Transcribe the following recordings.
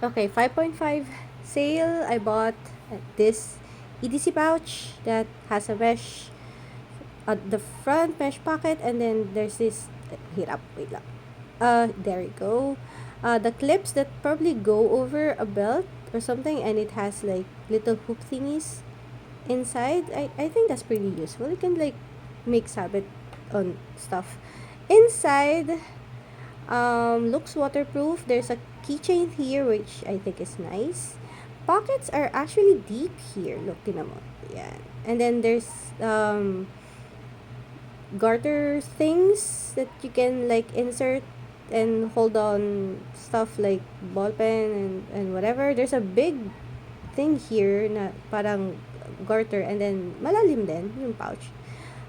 Okay, 5.5 sale. I bought this EDC pouch that has a mesh at the front, mesh pocket, and then there's this hirap, wait lang. There you go. The clips that probably go over a belt or something, and it has like little hoop thingies inside. I think that's pretty useful. You can like make sabit on stuff. Inside, looks waterproof. There's a keychain here, which I think is nice. Pockets are actually deep here. Look, tinan mo. Yeah. And then there's garter things that you can like insert and hold on stuff like ball pen and whatever. There's a big thing here na parang garter, and then malalim din yung pouch.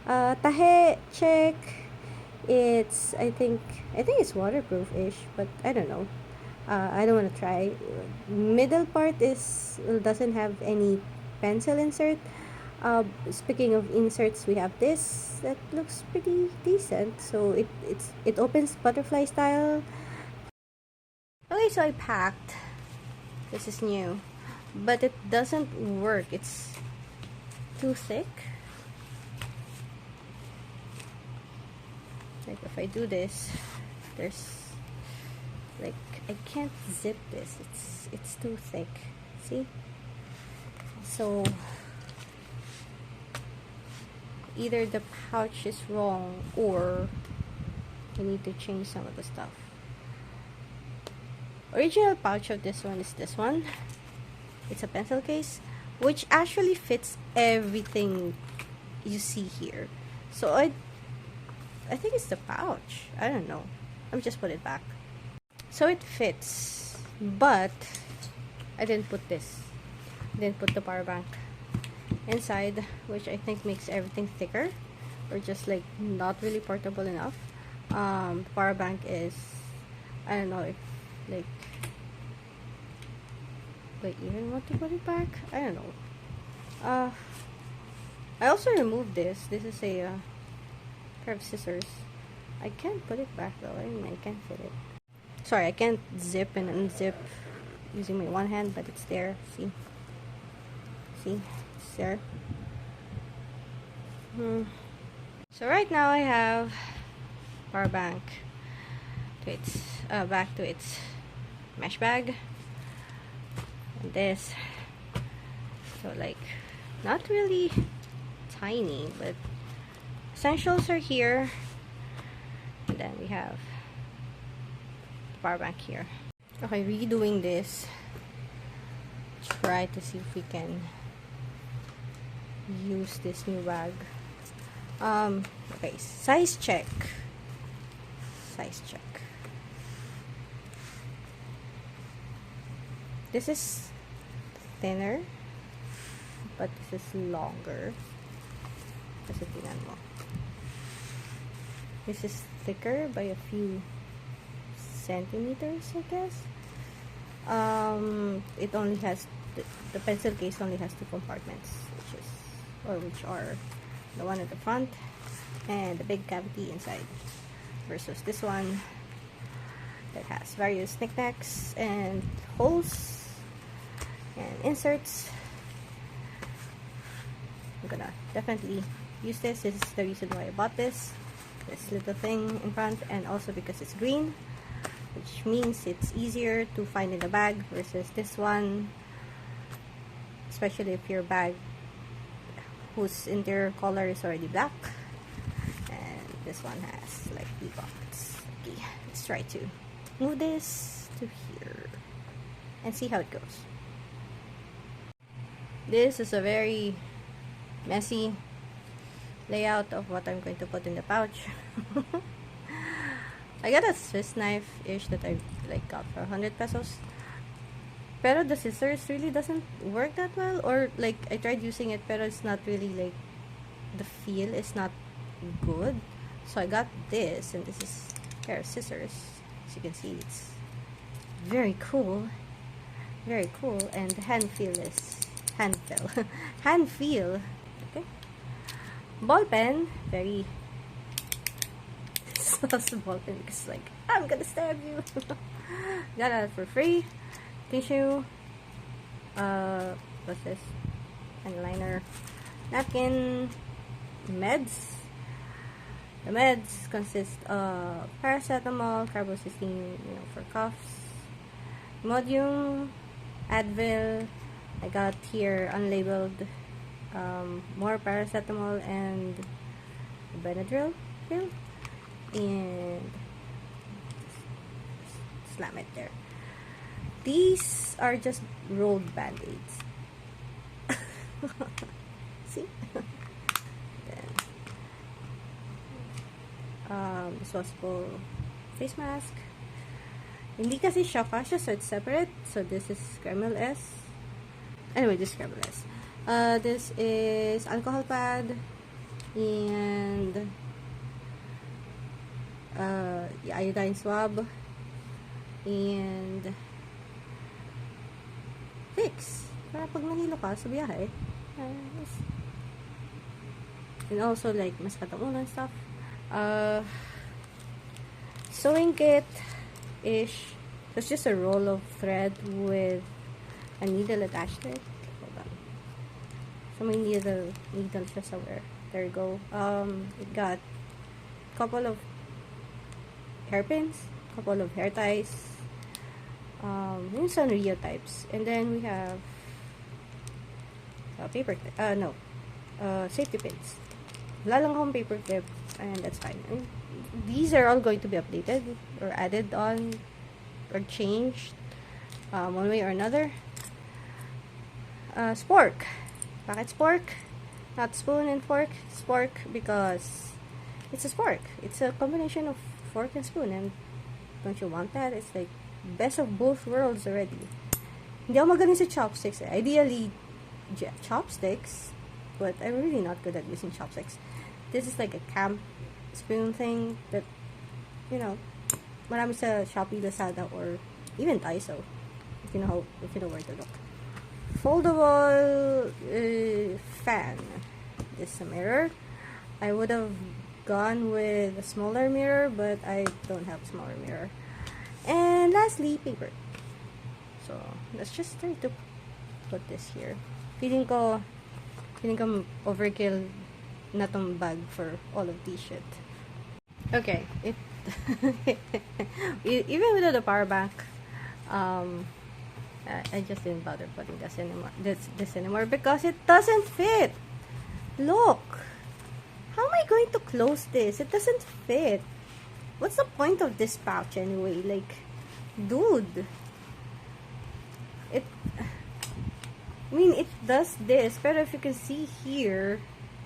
Tahe, check. It's I think it's waterproof-ish, but I don't know. I don't want to try. Middle part is doesn't have any pencil insert. Speaking of inserts, we have this that looks pretty decent. So it opens butterfly style. Okay, so I packed. This is new, but it doesn't work. It's too thick. Like if I do this, there's like I can't zip this. It's too thick. See? So either the pouch is wrong or I need to change some of the stuff. Original pouch of this one is this one. It's a pencil case, which actually fits everything you see here. So I think it's the pouch. I don't know. Let me just put it back. So it fits, but I didn't put this. I didn't put the power bank inside, which I think makes everything thicker or just like not really portable enough. The power bank is, I don't know if like I even want to put it back. I don't know. I also removed this. This is a pair of scissors. I can't put it back though. I mean, I can't fit it. Sorry, I can't zip and unzip using my one hand, but it's there. See? It's there. So right now I have power bank to its back to its mesh bag. And this, so like not really tiny, but essentials are here. And then we have the power bank here. Okay, redoing this. Try to see if we can use this new bag. Okay, size check. This is thinner, but this is longer. Kasi tingnan mo. This is thicker by a few centimeters, I guess. It only has the pencil case only has 2 compartments, which are the one at the front and the big cavity inside, versus this one that has various knickknacks and holes and inserts. I'm gonna definitely use this. This is the reason why I bought this little thing in front, and also because it's green, which means it's easier to find in the bag versus this one, especially if your bag whose interior color is already black, and this one has like the pockets. Okay, let's try to move this to here and see how it goes. This is a very messy layout of what I'm going to put in the pouch. I got a Swiss knife-ish that I like got for 100 pesos. Pero the scissors really doesn't work that well, or like I tried using it pero it's not really like, the feel is not good. So I got this, and this is a pair of scissors. As you can see, it's very cool, and the hand feel. Okay, ball pen, very sus ball pen because like I'm gonna stab you. Got it for free. tissue, what's this? Eyeliner, napkin, meds. The meds consist of paracetamol, carbocysteine, for coughs, Imodium, Advil. I got here unlabeled, more paracetamol and Benadryl pill, and slam it there. These are just rolled band-aids. See? Then, disposable face mask. Hindi kasi siya kasha, so it's separate. So this is Kreml S. Anyway, this is Kreml S. This is alcohol pad and iodine swab and Vicks para pag nahilo ka sa biyahe. And also like maskatamunan stuff. Sewing kit ish. So it's just a roll of thread with a needle attached to it. Hold on. So may needle siya somewhere. There you go. It got a couple of hairpins, couple of hair ties, yung Sanrio types, and then we have safety pins. Wala lang akong paper clip, and that's fine. And these are all going to be updated or added on or changed one way or another. Spork. Bakit spork? Not spoon and fork. Spork because it's a spork. It's a combination of fork and spoon, and don't you want that? It's like best of both worlds already. Hindi ako magaling sa chopsticks. Ideally, chopsticks, but I'm really not good at using chopsticks. This is like a camp spoon thing that, marami sa Shopee, Lazada, or even Daiso, if you know where to look. Foldable fan. This is a mirror. I would have gone with a smaller mirror, but I don't have a smaller mirror. And lastly, paper. So let's just try to put this here. Feeling ko overkill na tong bag for all of this shit. Okay, even without the power bank, I just didn't bother putting this anymore because it doesn't fit. Look, how am I going to close this? It doesn't fit. What's the point of this pouch anyway? Like, dude, it does this, but if you can see here,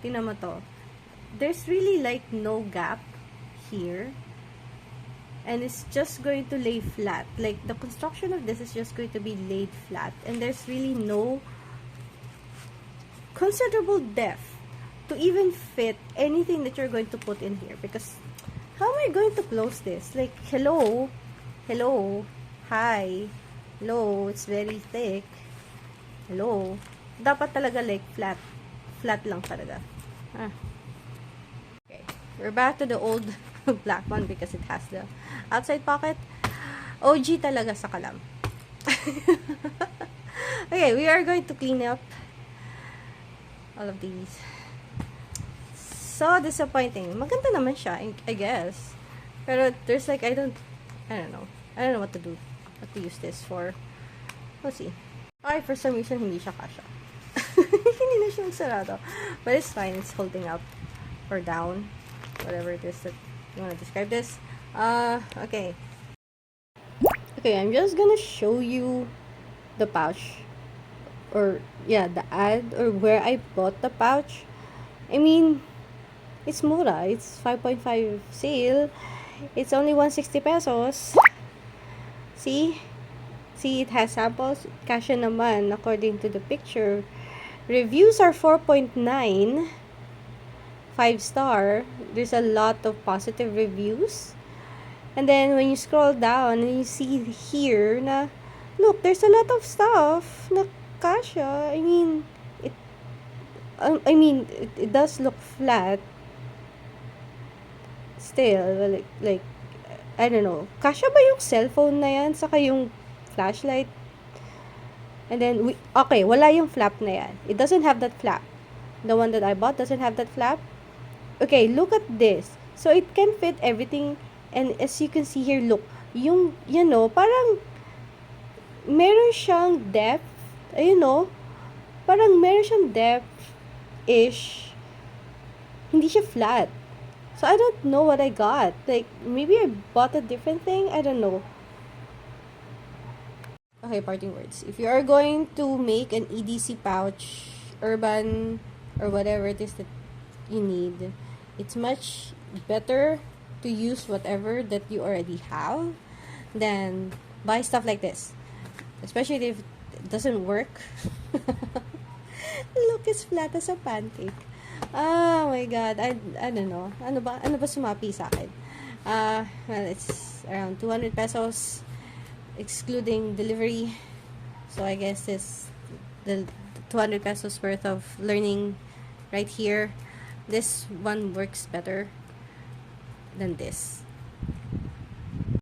tingnan mo to, there's really like no gap here, and it's just going to lay flat. Like, the construction of this is just going to be laid flat, and there's really no considerable depth to even fit anything that you're going to put in here, because how am I going to close this? Like, hello, hi, hello, it's very thick, hello, dapat talaga like flat lang talaga. Okay, we're back to the old black one because it has the outside pocket. OG talaga sa kalam. Okay, we are going to clean up all of these. So disappointing. Maganda naman siya, I guess. Pero there's like, I don't know what to do. What to use this for. We'll see. Okay, for some reason, hindi siya kasha. Hindi na siya sarado. But it's fine. It's holding up or down. Whatever it is that you want to describe this. Okay. Okay, I'm just gonna show you the pouch. Or, yeah, the ad or where I bought the pouch. I mean, it's mura. It's 5.5 sale. It's only 160 pesos. See, it has samples. Kasha naman according to the picture. Reviews are 4.9. 5-star. There's a lot of positive reviews. And then when you scroll down, you see here na, look, there's a lot of stuff na kasha. I mean, it does look flat. Still, like, I don't know. Kasha ba yung cellphone na yan? Saka yung flashlight? And then, okay, wala yung flap na yan. It doesn't have that flap. The one that I bought doesn't have that flap. Okay, look at this. So, it can fit everything. And as you can see here, look, yung, parang meron siyang depth. Ayun, no? Parang meron siyang depth-ish. Hindi siya flat. So, I don't know what I got. Like, maybe I bought a different thing. I don't know. Okay, parting words. If you are going to make an EDC pouch, urban, or whatever it is that you need, it's much better to use whatever that you already have than buy stuff like this. Especially if it doesn't work. Look, it's flat as a pancake. Oh my god, I don't know. Ano ba sumapi sa akin? Well, it's around 200 pesos excluding delivery. So I guess this the 200 pesos worth of learning right here. This one works better than this.